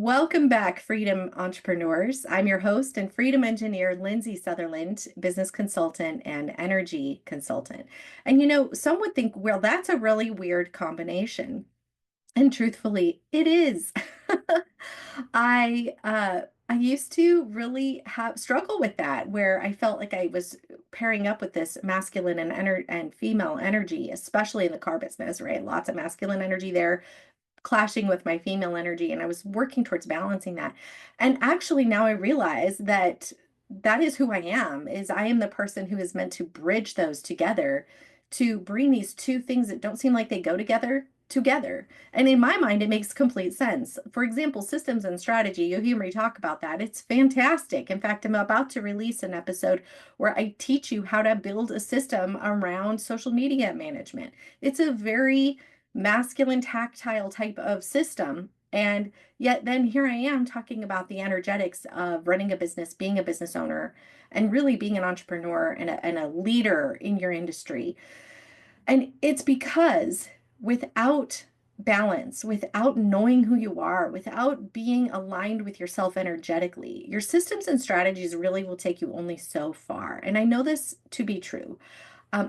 Welcome back, Freedom Entrepreneurs. I'm your host and Freedom Engineer, Lindsay Sutherland, business consultant and energy consultant. And some would think, well, that's a really weird combination. And truthfully, it is. I used to really have struggle with that, where I felt like I was pairing up with this masculine and female energy, especially in the car business, right? Lots of masculine energy there clashing with my female energy, and I was working towards balancing that. And actually now I realize that that is who I am, is I am the person who is meant to bridge those together, to bring these two things that don't seem like they go together. And in my mind, it makes complete sense. For example, systems and strategy, you'll hear me talk about that. It's fantastic. In fact, I'm about to release an episode where I teach you how to build a system around social media management. It's a very masculine tactile type of system. And yet then here I am talking about the energetics of running a business, being a business owner, and really being an entrepreneur and a leader in your industry. And it's because without balance, without knowing who you are, without being aligned with yourself energetically, your systems and strategies really will take you only so far. And I know this to be true.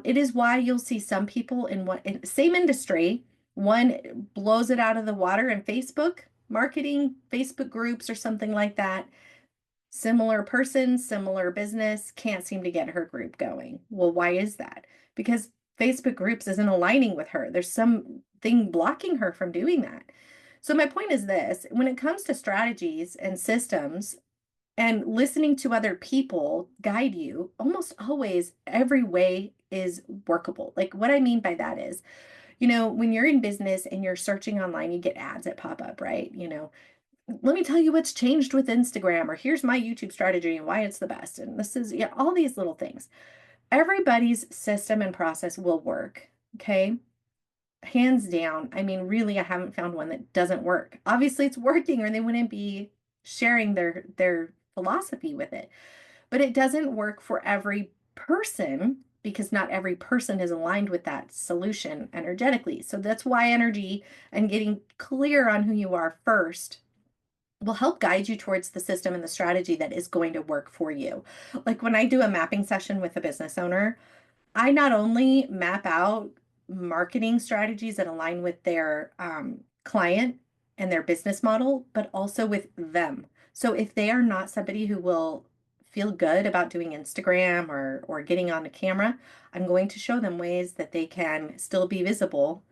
It is why you'll see some people in same industry, one blows it out of the water in Facebook marketing, Facebook groups, or something like that. Similar person, similar business, can't seem to get her group going. Well, why is that? Because Facebook groups isn't aligning with her. There's something blocking her from doing that. So my point is this, when it comes to strategies and systems, and listening to other people guide you, almost always every way is workable. Like what I mean by that is, when you're in business and you're searching online, you get ads that pop up, right? Let me tell you what's changed with Instagram, or here's my YouTube strategy and why it's the best. And this is, yeah, all these little things. Everybody's system and process will work. Okay. Hands down. I mean, really, I haven't found one that doesn't work. Obviously, it's working, or they wouldn't be sharing their philosophy with it. But it doesn't work for every person, because not every person is aligned with that solution energetically. So that's why energy and getting clear on who you are first will help guide you towards the system and the strategy that is going to work for you. Like when I do a mapping session with a business owner, I not only map out marketing strategies that align with their client and their business model, but also with them. So if they are not somebody who will feel good about doing Instagram or getting on the camera, I'm going to show them ways that they can still be visible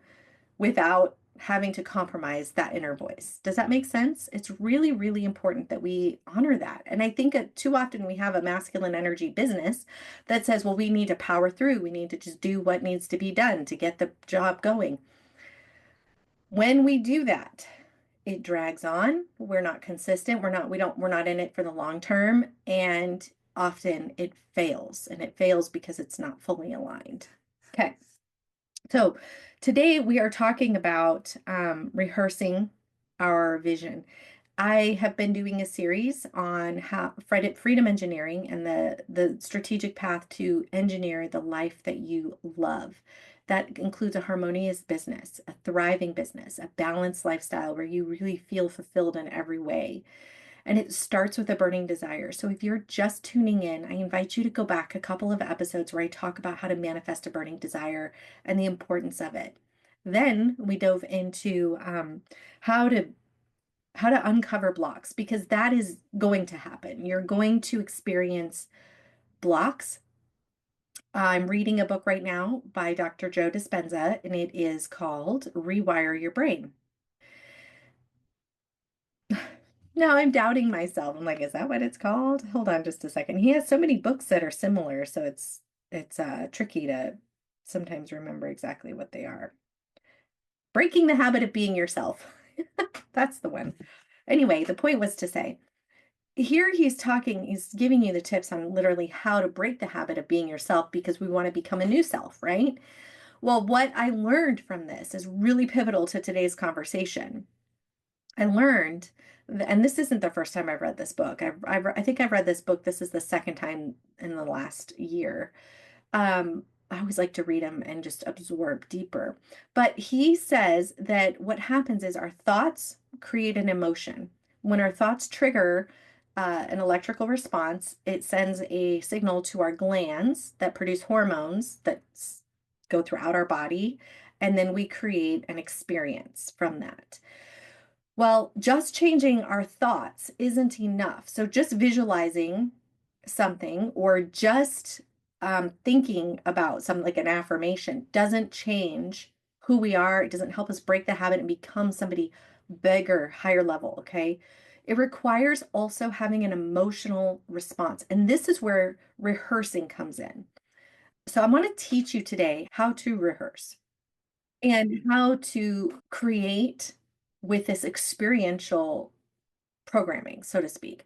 without having to compromise that inner voice. Does that make sense? It's really, really important that we honor that. And I think too often we have a masculine energy business that says, well, we need to power through. We need to just do what needs to be done to get the job going. When we do that, it drags on. We're not consistent. We're not in it for the long term. And often it fails, and it fails because it's not fully aligned. Okay. So today we are talking about rehearsing our vision. I have been doing a series on how freedom engineering and the strategic path to engineer the life that you love. That includes a harmonious business, a thriving business, a balanced lifestyle where you really feel fulfilled in every way. And it starts with a burning desire. So if you're just tuning in, I invite you to go back a couple of episodes where I talk about how to manifest a burning desire and the importance of it. Then we dove into how to uncover blocks, because that is going to happen. You're going to experience blocks. I'm reading a book right now by Dr. Joe Dispenza, and it is called Rewire Your Brain. Now I'm doubting myself. I'm like, is that what it's called? Hold on just a second. He has so many books that are similar, so it's tricky to sometimes remember exactly what they are. Breaking the Habit of Being Yourself. That's the one. Anyway, the point was to say, here he's giving you the tips on literally how to break the habit of being yourself, because we want to become a new self, right? Well, what I learned from this is really pivotal to today's conversation. I learned, and this isn't the first time I've read this book. I think I've read this book. This is the second time in the last year. I always like to read them and just absorb deeper. But he says that what happens is our thoughts create an emotion. When our thoughts trigger an electrical response, it sends a signal to our glands that produce hormones that go throughout our body, and then we create an experience from that. Well, just changing our thoughts isn't enough. So just visualizing something or just thinking about something like an affirmation doesn't change who we are. It doesn't help us break the habit and become somebody bigger, higher level. Okay. It requires also having an emotional response. And this is where rehearsing comes in. So I want to teach you today how to rehearse and how to create with this experiential programming, so to speak,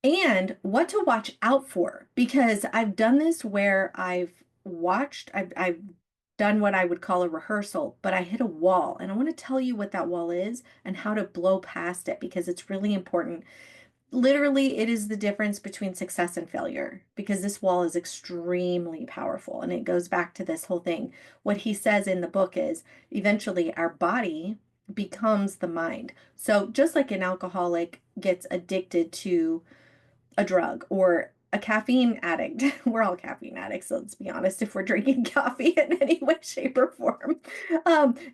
and what to watch out for. Because I've done this where I've done what I would call a rehearsal, but I hit a wall. And I want to tell you what that wall is and how to blow past it because it's really important. Literally, it is the difference between success and failure because this wall is extremely powerful. And it goes back to this whole thing. What he says in the book is eventually our body becomes the mind. So just like an alcoholic gets addicted to a drug or a caffeine addict. We're all caffeine addicts, so let's be honest, if we're drinking coffee in any way, shape, or form.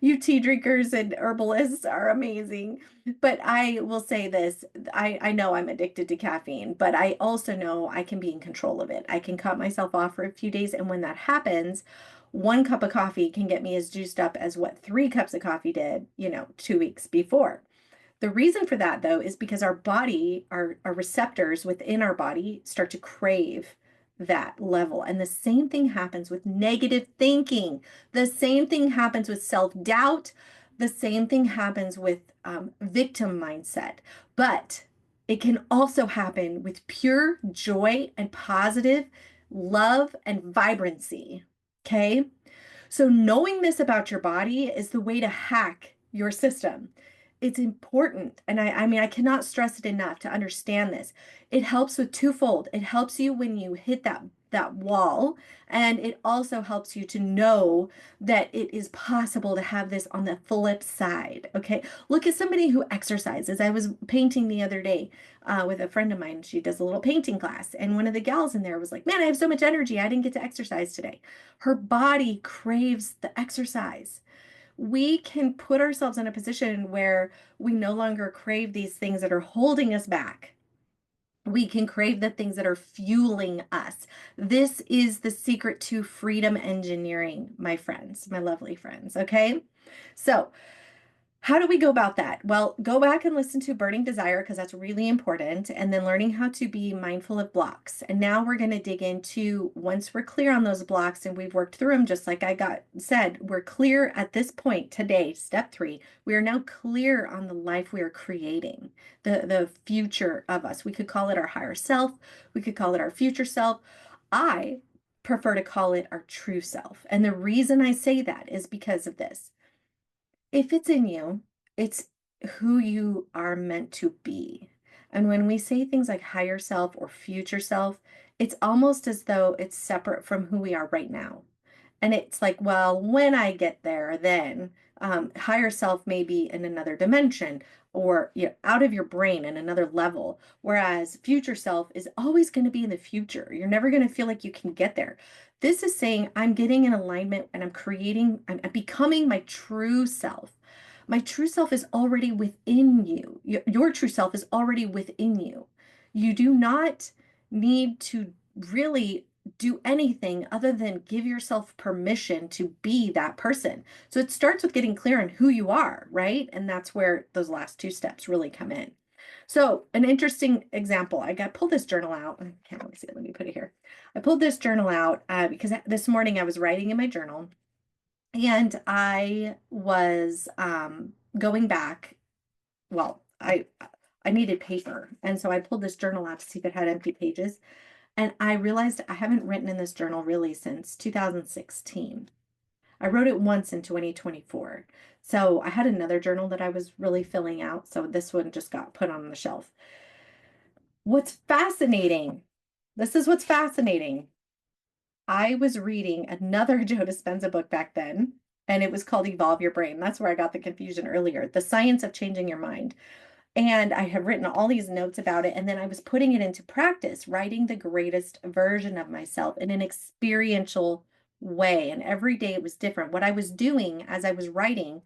You tea drinkers and herbalists are amazing. But I will say this, I know I'm addicted to caffeine, but I also know I can be in control of it. I can cut myself off for a few days, and when that happens, one cup of coffee can get me as juiced up as what 3 cups of coffee did, 2 weeks before. The reason for that, though, is because our body, our receptors within our body start to crave that level. And the same thing happens with negative thinking. The same thing happens with self-doubt. The same thing happens with victim mindset. But it can also happen with pure joy and positive love and vibrancy. Okay. So knowing this about your body is the way to hack your system. It's important. And I mean, I cannot stress it enough to understand this. It helps with twofold. It helps you when you hit that wall, and it also helps you to know that it is possible to have this on the flip side. Okay. Look at somebody who exercises. I was painting the other day with a friend of mine. She does a little painting class, and one of the gals in there was like, "Man, I have so much energy. I didn't get to exercise today." Her body craves the exercise. We can put ourselves in a position where we no longer crave these things that are holding us back. We can crave the things that are fueling us. This is the secret to freedom engineering, my friends, my lovely friends. Okay. So, how do we go about that? Well, go back and listen to Burning Desire because that's really important, and then learning how to be mindful of blocks. And now we're going to dig into once we're clear on those blocks and we've worked through them, just like I got said, we're clear at this point today, step 3. We are now clear on the life we are creating, the future of us. We could call it our higher self, we could call it our future self. I prefer to call it our true self. And the reason I say that is because of this. If it's in you, it's who you are meant to be. And when we say things like higher self or future self, it's almost as though it's separate from who we are right now. And it's like, well, when I get there, then higher self may be in another dimension or out of your brain in another level. Whereas future self is always going to be in the future. You're never going to feel like you can get there. This is saying I'm getting in alignment and I'm becoming my true self. My true self is already within you. Your true self is already within you. You do not need to really do anything other than give yourself permission to be that person. So it starts with getting clear on who you are, right? And that's where those last 2 steps really come in. So an interesting example, I got pulled this journal out. I can't really see it. Let me put it here. I pulled this journal out because this morning I was writing in my journal and I was going back. Well, I needed paper. And so I pulled this journal out to see if it had empty pages. And I realized I haven't written in this journal really since 2016. I wrote it once in 2024. So I had another journal that I was really filling out. So this one just got put on the shelf. What's fascinating, this is what's fascinating. I was reading another Joe Dispenza book back then, and it was called Evolve Your Brain. That's where I got the confusion earlier. The Science of Changing Your Mind. And I had written all these notes about it. And then I was putting it into practice, writing the greatest version of myself in an experiential way. And every day it was different. What I was doing as I was writing,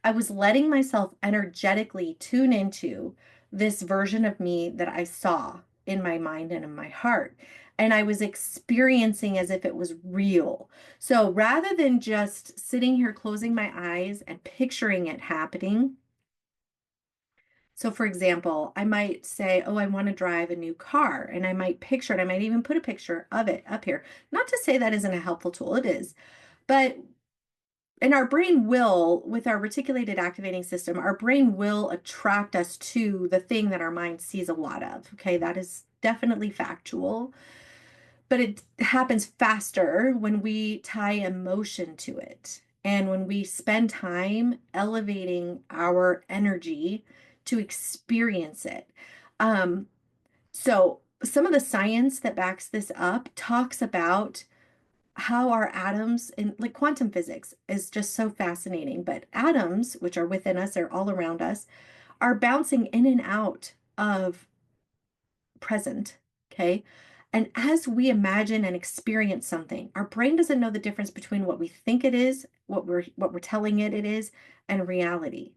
I was letting myself energetically tune into this version of me that I saw in my mind and in my heart. And I was experiencing as if it was real. So rather than just sitting here closing my eyes and picturing it happening, so for example, I might say, oh, I want to drive a new car, and I might picture it. I might even put a picture of it up here. Not to say that isn't a helpful tool, it is. But and our brain will, with our reticulated activating system, our brain will attract us to the thing that our mind sees a lot of. Okay, that is definitely factual, but it happens faster when we tie emotion to it. And when we spend time elevating our energy to experience it. Um, so, some of the science that backs this up talks about how our atoms in like quantum physics is just so fascinating. But atoms, which are within us, are all around us, are bouncing in and out of present. Okay. And as we imagine and experience something, our brain doesn't know the difference between what we think it is, what we're telling it is, and reality.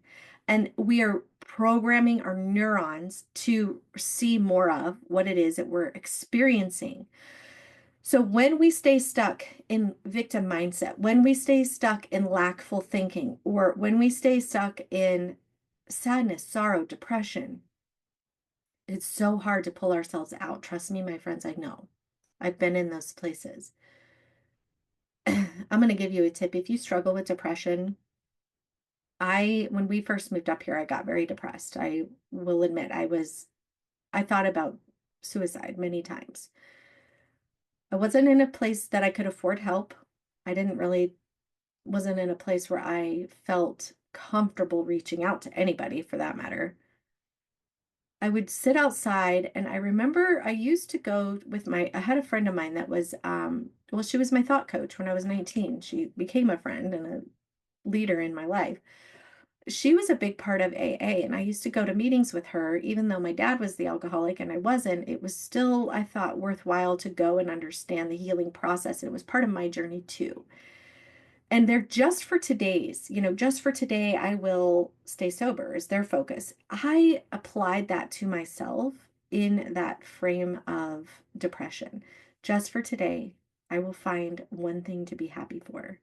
And we are programming our neurons to see more of what it is that we're experiencing. So when we stay stuck in victim mindset, when we stay stuck in lackful thinking, or when we stay stuck in sadness, sorrow, depression, it's so hard to pull ourselves out. Trust me, my friends, I know. I've been in those places. I'm going to give you a tip. If you struggle with depression, when we first moved up here, I got very depressed. I will admit I thought about suicide many times. I wasn't in a place that I could afford help. I didn't really wasn't in a place where I felt comfortable reaching out to anybody for that matter. I would sit outside and I remember I used to go with I had a friend of mine that was, well, she was my thought coach when I was 19. She became a friend and a leader in my life. She was a big part of AA, and I used to go to meetings with her, even though my dad was the alcoholic and I wasn't. It was still, I thought, worthwhile to go and understand the healing process. And it was part of my journey too. And they're just for just for today, I will stay sober is their focus. I applied that to myself in that frame of depression. Just for today, I will find one thing to be happy for.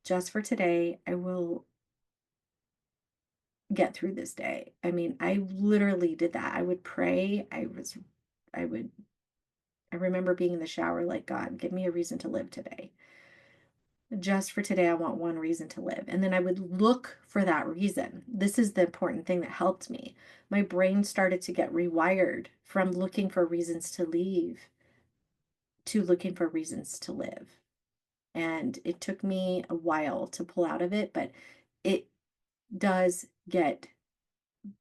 Just for today, I will get through this day. I mean, I literally did that. I would pray. I would, I remember being in the shower like, God, give me a reason to live today. Just for today, I want one reason to live. And then I would look for that reason. This is the important thing that helped me. My brain started to get rewired from looking for reasons to leave to looking for reasons to live. And it took me a while to pull out of it, but it does get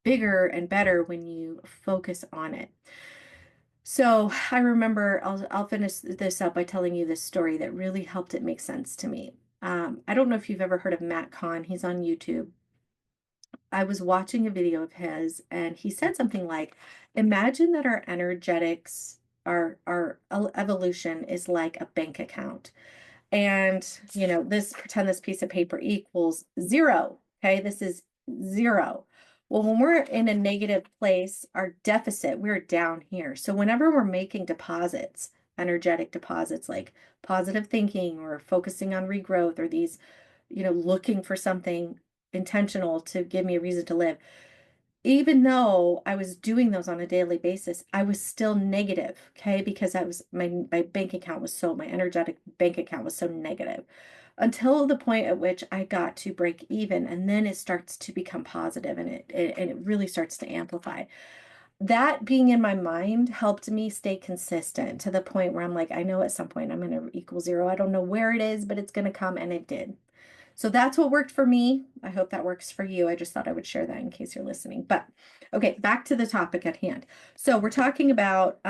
bigger and better when you focus on it. So I remember I'll finish this up by telling you this story that really helped it make sense to me. I don't know if you've ever heard of Matt Kahn. He's on YouTube. I was watching a video of his, and he said something like, "Imagine that our energetics, our evolution is like a bank account, and this pretend this piece of paper equals zero. Okay, this is zero. Well, when we're in a negative place, our deficit, we're down here. So whenever we're making deposits, energetic deposits like positive thinking or focusing on regrowth or these, looking for something intentional to give me a reason to live, even though I was doing those on a daily basis, I was still negative, okay? Because I was my bank account was my energetic bank account was so negative until the point at which I got to break even, and then it starts to become positive and it really starts to amplify. That being in my mind helped me stay consistent to the point where I'm like, I know at some point I'm going to equal zero. I don't know where it is, but it's going to come, and it did. So that's what worked for me. I hope that works for you. I just thought I would share that in case you're listening. But okay, back to the topic at hand. So we're talking about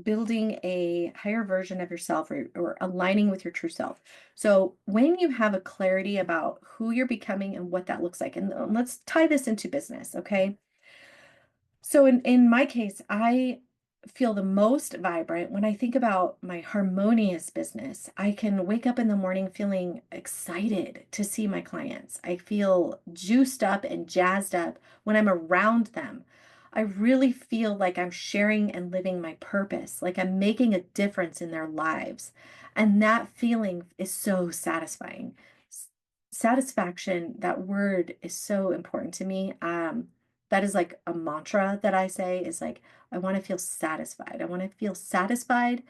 building a higher version of yourself, or aligning with your true self. So when you have a clarity about who you're becoming and what that looks like, and let's tie this into business, okay? So in my case, I feel the most vibrant when I think about my harmonious business. I can wake up in the morning feeling excited to see my clients. I feel juiced up and jazzed up when I'm around them. I really feel like I'm sharing and living my purpose, like I'm making a difference in their lives. And that feeling is so satisfying. S- Satisfaction, that word is so important to me. That is like a mantra that I say is like, I want to feel satisfied. I want to feel satisfied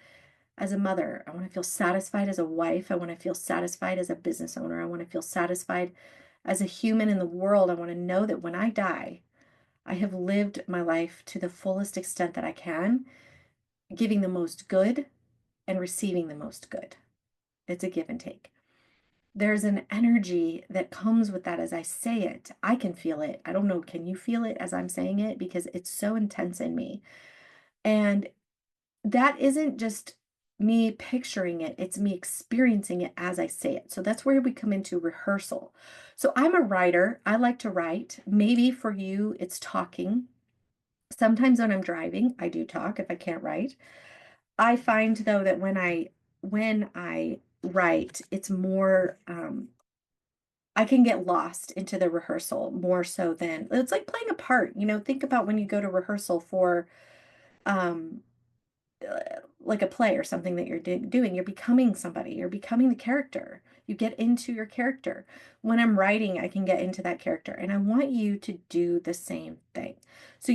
as a mother. I want to feel satisfied as a wife. I want to feel satisfied as a business owner. I want to feel satisfied as a human in the world. I want to know that when I die, I have lived my life to the fullest extent that I can, giving the most good and receiving the most good. It's a give and take. There's an energy that comes with that as I say it. I can feel it. I don't know, can you feel it as I'm saying it? Because it's so intense in me. And that isn't just me picturing it, it's me experiencing it as I say it. So that's where we come into rehearsal. So I'm a writer. I like to write. Maybe for you, it's talking. Sometimes when I'm driving, I do talk if I can't write. I find though that when I write, it's more I can get lost into the rehearsal more so than it's like playing a part. Think about when you go to rehearsal for um like a play or something that you're doing. You're becoming somebody. You're becoming the character. You get into your character. When I'm writing, I can get into that character, and I want you to do the same thing. So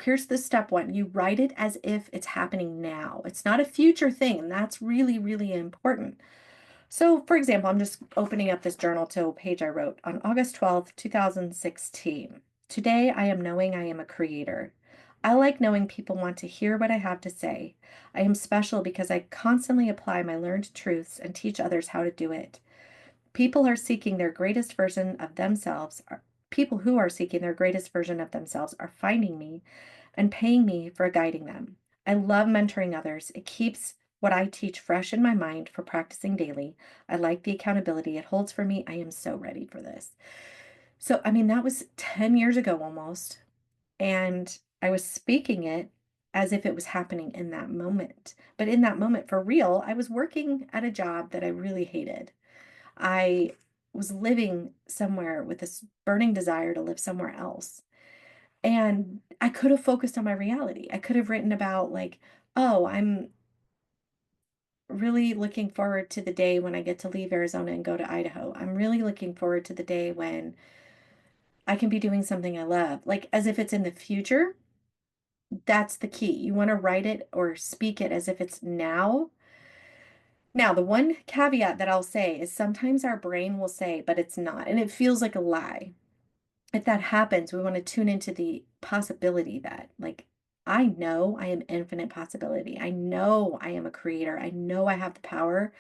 here's the step one. You write it as if it's happening now. It's not a future thing, and that's really, really important. So, for example, I'm just opening up this journal to a page I wrote on August 12th, 2016. Today, I am knowing I am a creator. I like knowing people want to hear what I have to say. I am special because I constantly apply my learned truths and teach others how to do it. People are seeking their greatest version of themselves. People who are seeking their greatest version of themselves are finding me and paying me for guiding them. I love mentoring others. It keeps what I teach fresh in my mind for practicing daily. I like the accountability it holds for me. I am so ready for this. So, I mean, that was 10 years ago almost. And I was speaking it as if it was happening in that moment. But in that moment, for real, I was working at a job that I really hated. I was living somewhere with this burning desire to live somewhere else. And I could have focused on my reality. I could have written about, like, oh, I'm really looking forward to the day when I get to leave Arizona and go to Idaho. I'm really looking forward to the day when I can be doing something I love, like as if it's in the future. That's the key. You want to write it or speak it as if it's now. Now, the one caveat that I'll say is sometimes our brain will say, but it's not, and it feels like a lie. If that happens, we want to tune into the possibility that, like, I know I am infinite possibility. I know I am a creator. I know I have the power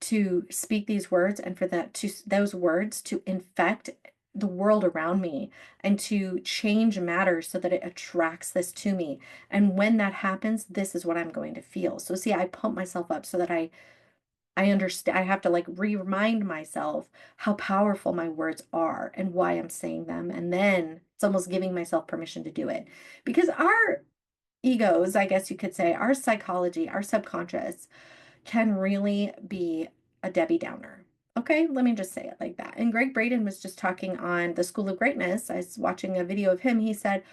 to speak these words and for that to those words to infect the world around me and to change matter so that it attracts this to me. And when that happens, this is what I'm going to feel. So see, I pump myself up so that I understand. I have to like remind myself how powerful my words are and why I'm saying them. And then it's almost giving myself permission to do it. Because our egos, I guess you could say, our psychology, our subconscious can really be a Debbie Downer. Okay, let me just say it like that. And Greg Braden was just talking on the School of Greatness. I was watching a video of him. He said,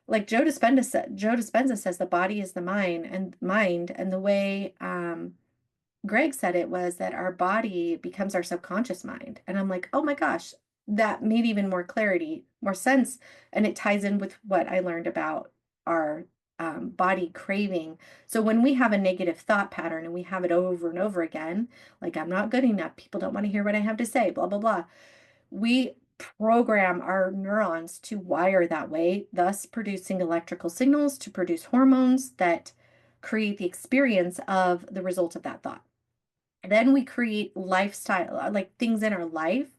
like Joe Dispenza says the body is the mind, and the way Greg said it was that our body becomes our subconscious mind. And I'm like, oh my gosh, that made even more clarity, more sense. And it ties in with what I learned about our body craving. So when we have a negative thought pattern and we have it over and over again, like, I'm not good enough, people don't want to hear what I have to say, blah, blah, blah, we program our neurons to wire that way, thus producing electrical signals to produce hormones that create the experience of the result of that thought. Then we create lifestyle, like things in our life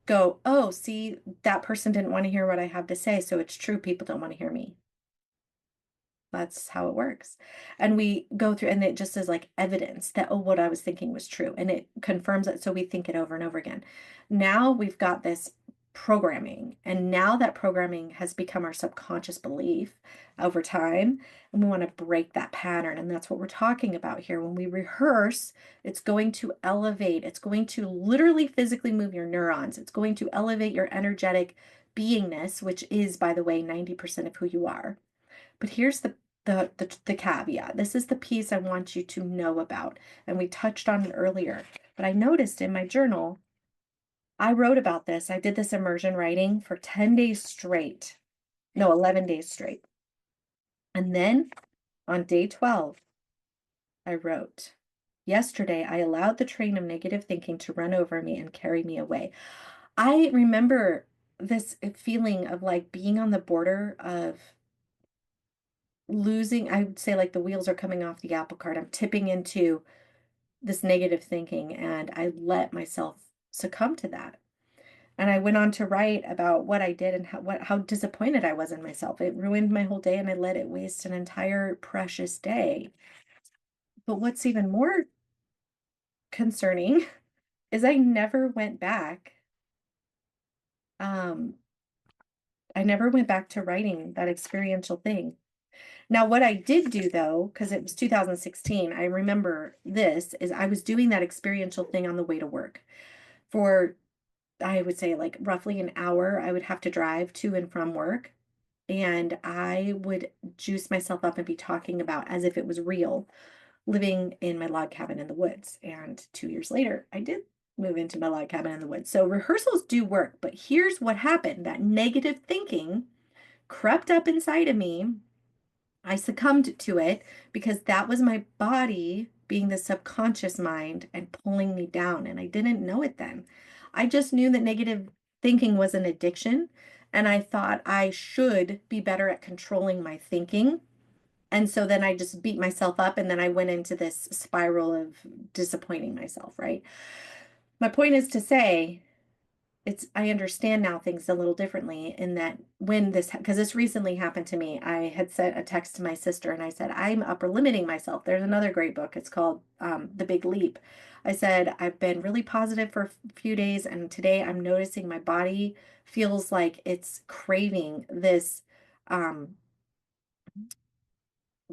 go, oh, see, that person didn't want to hear what I have to say. So it's true. People don't want to hear me. That's how it works. And we go through, and it just is like evidence that, oh, what I was thinking was true. And it confirms it. So we think it over and over again. Now we've got this programming. And now that programming has become our subconscious belief over time, and we want to break that pattern. And that's what we're talking about here. When we rehearse, it's going to elevate, it's going to literally physically move your neurons, it's going to elevate your energetic beingness, which is, by the way, 90% of who you are. But here's the caveat. This is the piece I want you to know about. And we touched on it earlier. But I noticed in my journal, I wrote about this. I did this immersion writing for 10 days straight. No, 11 days straight. And then on day 12, I wrote, yesterday, I allowed the train of negative thinking to run over me and carry me away. I remember this feeling of like being on the border of losing. I would say like the wheels are coming off the apple cart. I'm tipping into this negative thinking, and I let myself succumb to that. And I went on to write about what I did and how disappointed I was in myself. It ruined my whole day, and I let it waste an entire precious day. But what's even more concerning is I never went back. Um, I never went back to writing that experiential thing. Now, what I did do though, because it was 2016, I remember this, is I was doing that experiential thing on the way to work for, I would say, like roughly an hour. I would have to drive to and from work. And I would juice myself up and be talking about, as if it was real, living in my log cabin in the woods. And 2 years later, I did move into my log cabin in the woods. So rehearsals do work. But here's what happened: that negative thinking crept up inside of me. I succumbed to it because that was my body being the subconscious mind and pulling me down. And I didn't know it then. I just knew that negative thinking was an addiction. And I thought I should be better at controlling my thinking. And so then I just beat myself up. And then I went into this spiral of disappointing myself, right? My point is to say, I understand now things a little differently in that when this, because this recently happened to me, I had sent a text to my sister and I said, I'm upper limiting myself. There's another great book. It's called The Big Leap. I said, I've been really positive for a few days, and today I'm noticing my body feels like it's craving this um,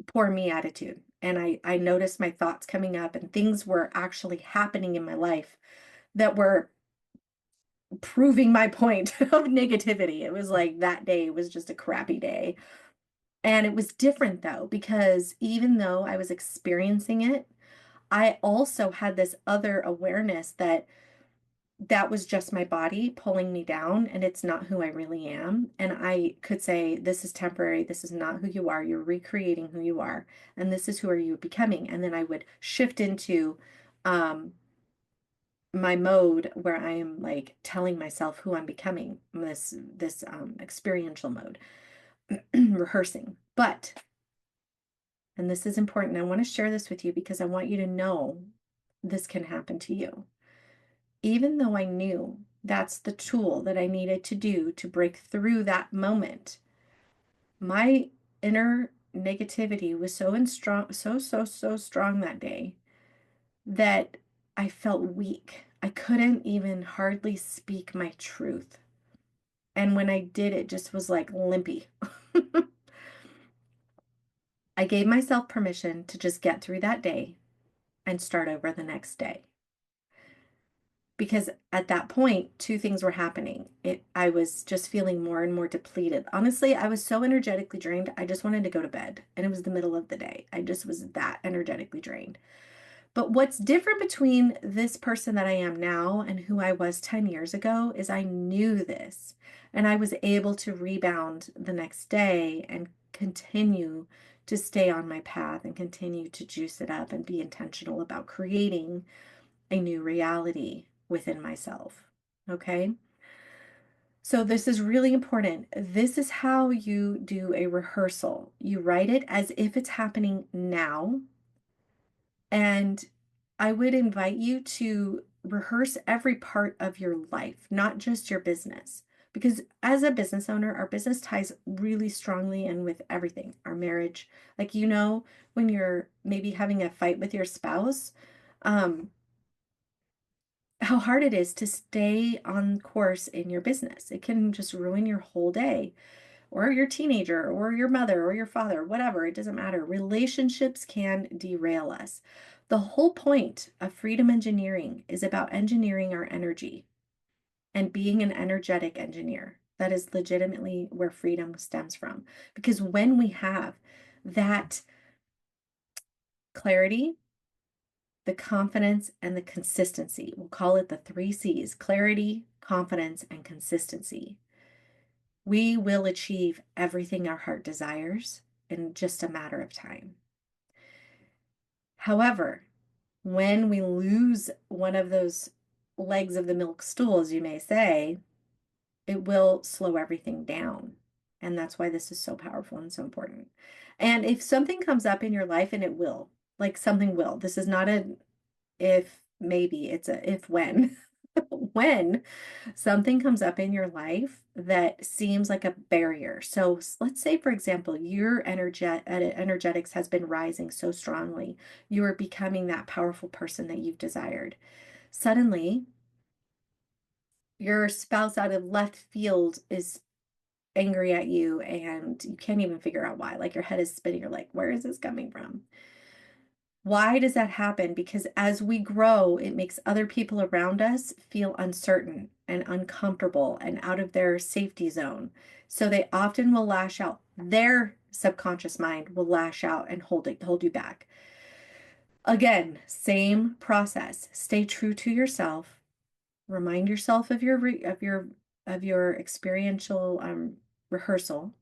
poor me attitude. And I noticed my thoughts coming up, and things were actually happening in my life that were proving my point of negativity. It was like that day was just a crappy day. And it was different though, because even though I was experiencing it, I also had this other awareness that that was just my body pulling me down, and it's not who I really am. And I could say, this is temporary. This is not who you are. You're recreating who you are. And this is who are you becoming. And then I would shift into, my mode where I am like telling myself who I'm becoming, this experiential mode, rehearsing. But, and this is important, I want to share this with you because I want you to know this can happen to you. Even though I knew that's the tool that I needed to do to break through that moment, my inner negativity was so strong that day that I felt weak. I couldn't even hardly speak my truth. And when I did, it just was like limpy. I gave myself permission to just get through that day and start over the next day. Because at that point, two things were happening. I was just feeling more and more depleted. Honestly, I was so energetically drained. I just wanted to go to bed. And it was the middle of the day. I just was that energetically drained. But what's different between this person that I am now and who I was 10 years ago is I knew this, and I was able to rebound the next day and continue to stay on my path and continue to juice it up and be intentional about creating a new reality within myself. Okay. So this is really important. This is how you do a rehearsal. You write it as if it's happening now, and I would invite you to rehearse every part of your life, not just your business. Because as a business owner, our business ties really strongly in with everything, our marriage. Like, when you're maybe having a fight with your spouse, um, how hard it is to stay on course in your business. It can just ruin your whole day, or your teenager, or your mother, or your father, whatever. It doesn't matter. Relationships can derail us. The whole point of freedom engineering is about engineering our energy and being an energetic engineer. That is legitimately where freedom stems from. Because when we have that clarity, the confidence, and the consistency, we'll call it the three C's: clarity, confidence, and consistency, we will achieve everything our heart desires in just a matter of time. However, when we lose one of those legs of the milk stool, as you may say, it will slow everything down. And that's why this is so powerful and so important. And if something comes up in your life, and it will, like something will, this is not a if maybe, it's a if when. When something comes up in your life that seems like a barrier. So let's say, for example, your energetics has been rising so strongly. You are becoming that powerful person that you've desired. Suddenly, your spouse out of left field is angry at you and you can't even figure out why. Like your head is spinning. You're like, where is this coming from? Why does that happen? Because as we grow, it makes other people around us feel uncertain and uncomfortable and out of their safety zone. So they often will lash out. Their subconscious mind will lash out and hold you back. Again, same process. Stay true to yourself. Remind yourself of your experiential rehearsal,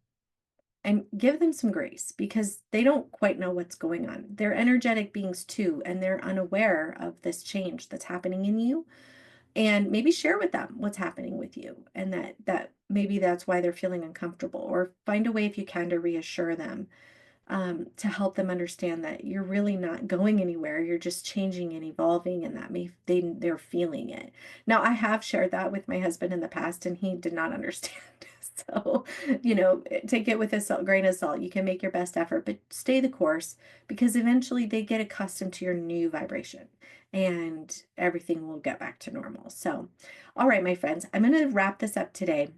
and give them some grace because they don't quite know what's going on. They're energetic beings too, and they're unaware of this change that's happening in you. And maybe share with them what's happening with you, and that maybe that's why they're feeling uncomfortable, or find a way if you can to reassure them, to help them understand that you're really not going anywhere. You're just changing and evolving, and that they're feeling it. Now, I have shared that with my husband in the past, and he did not understand. So, take it with a grain of salt. You can make your best effort, but stay the course, because eventually they get accustomed to your new vibration and everything will get back to normal. So, all right, my friends, I'm going to wrap this up today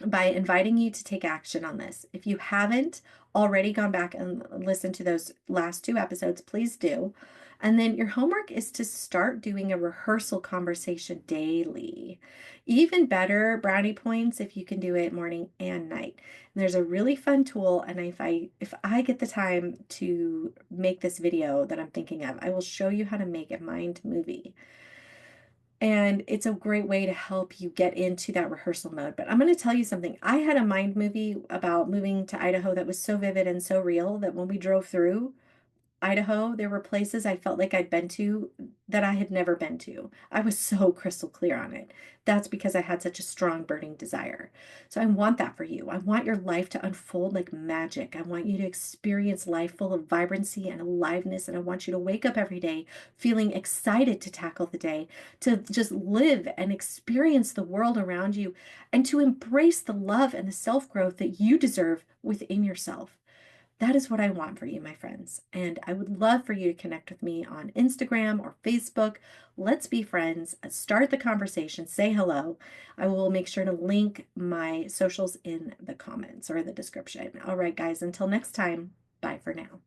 by inviting you to take action on this. If you haven't already gone back and listened to those last two episodes, please do. And then your homework is to start doing a rehearsal conversation daily. Even better, brownie points if you can do it morning and night. And there's a really fun tool, and if I get the time to make this video that I'm thinking of, I will show you how to make a mind movie. And it's a great way to help you get into that rehearsal mode. But I'm going to tell you something. I had a mind movie about moving to Idaho that was so vivid and so real that when we drove through Idaho, there were places I felt like I'd been to that I had never been to. I was so crystal clear on it. That's because I had such a strong burning desire. So I want that for you. I want your life to unfold like magic. I want you to experience life full of vibrancy and aliveness. And I want you to wake up every day feeling excited to tackle the day, to just live and experience the world around you, and to embrace the love and the self-growth that you deserve within yourself. That is what I want for you, my friends. And I would love for you to connect with me on Instagram or Facebook. Let's be friends. Start the conversation. Say hello. I will make sure to link my socials in the comments or in the description. All right, guys, until next time, bye for now.